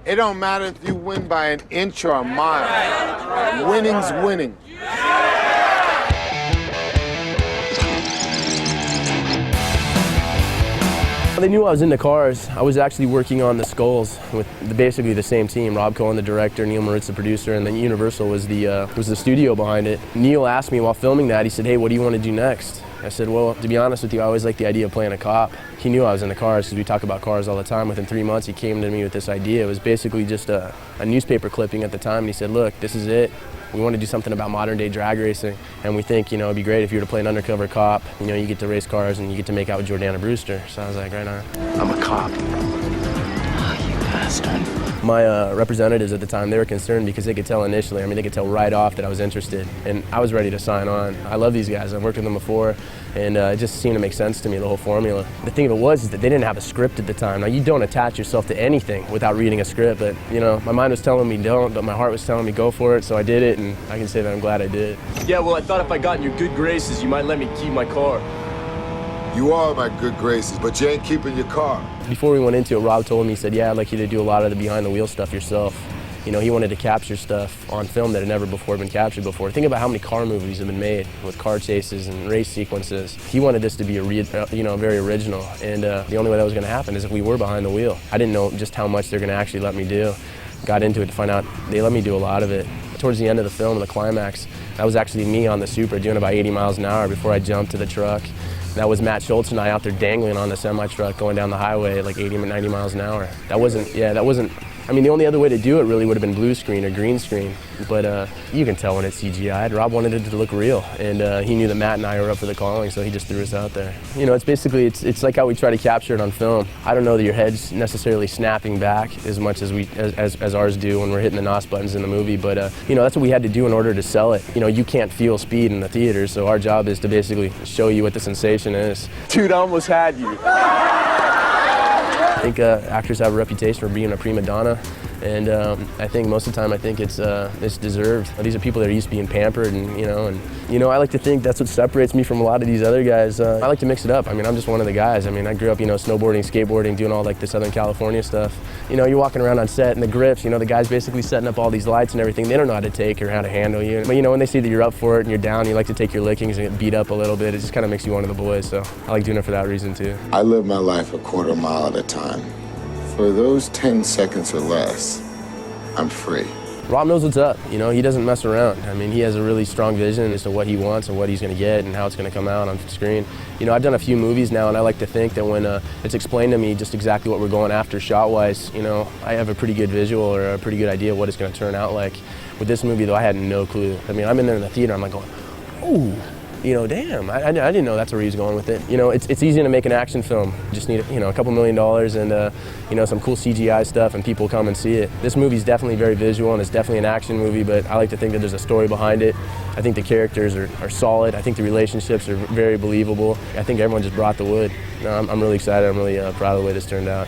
It don't matter if you win by an inch or a mile. Winning's winning. They knew I was into cars. I was actually working on the Skulls with basically the same team. Rob Cohen, the director, Neil Moritz, the producer, and then Universal was the studio behind it. Neil asked me while filming that, he said, "Hey, what do you want to do next?" I said, "Well, to be honest with you, I always liked the idea of playing a cop." He knew I was into cars because we talk about cars all the time. Within 3 months, he came to me with this idea. It was basically just a newspaper clipping at the time, and he said, "Look, this is it. We want to do something about modern day drag racing, and we think, it'd be great if you were to play an undercover cop. You get to race cars and you get to make out with Jordana Brewster." So I was like, right on. I'm a cop. Oh, you bastard. My representatives at the time, they were concerned because they could tell initially, they could tell right off that I was interested, and I was ready to sign on. I love these guys. I've worked with them before, and it just seemed to make sense to me, the whole formula. The thing of it was is that they didn't have a script at the time. Now, you don't attach yourself to anything without reading a script, but, my mind was telling me don't, but my heart was telling me go for it, so I did it, and I can say that I'm glad I did. Yeah, well, I thought if I got in your good graces, you might let me keep my car. You are my good graces, but you ain't keeping your car. Before we went into it, Rob told me, he said, "Yeah, I'd like you to do a lot of the behind-the-wheel stuff yourself." He wanted to capture stuff on film that had never before been captured before. Think about how many car movies have been made with car chases and race sequences. He wanted this to be very original, and the only way that was going to happen is if we were behind the wheel. I didn't know just how much they're going to actually let me do. Got into it to find out they let me do a lot of it. Towards the end of the film, the climax, that was actually me on the Supra doing about 80 miles an hour before I jumped to the truck. That was Matt Schultz and I out there dangling on the semi-truck going down the highway at like 80 or 90 miles an hour. That wasn't, the only other way to do it really would have been blue screen or green screen. But you can tell when it's CGI'd. Rob wanted it to look real, and he knew that Matt and I were up for the calling, so he just threw us out there. It's basically, it's like how we try to capture it on film. I don't know that your head's necessarily snapping back as much as ours do when we're hitting the NOS buttons in the movie, but that's what we had to do in order to sell it. You can't feel speed in the theater, so our job is to basically show you what the sensation is. Dude, I almost had you. I think actors have a reputation for being a prima donna, and I think most of the time it's deserved. These are people that are used to being pampered, and I like to think that's what separates me from a lot of these other guys. I like to mix it up. I'm just one of the guys. I grew up, snowboarding, skateboarding, doing all like the Southern California stuff. You're walking around on set and the grips, the guys basically setting up all these lights and everything. They don't know how to take or how to handle you. But when they see that you're up for it and you're down, you like to take your lickings and get beat up a little bit. It just kind of makes you one of the boys. So I like doing it for that reason too. I live my life a quarter mile at a time. For those 10 seconds or less, I'm free. Rob knows what's up, he doesn't mess around. He has a really strong vision as to what he wants and what he's going to get and how it's going to come out on screen. I've done a few movies now, and I like to think that when it's explained to me just exactly what we're going after shot-wise, I have a pretty good visual or a pretty good idea of what it's going to turn out like. With this movie, though, I had no clue. I'm in there in the theater, I'm like going, ooh. Damn, I didn't know that's where he was going with it. It's easy to make an action film. You just need, a couple $1 million and, some cool CGI stuff, and people come and see it. This movie's definitely very visual, and it's definitely an action movie, but I like to think that there's a story behind it. I think the characters are solid. I think the relationships are very believable. I think everyone just brought the wood. I'm really excited. I'm really proud of the way this turned out.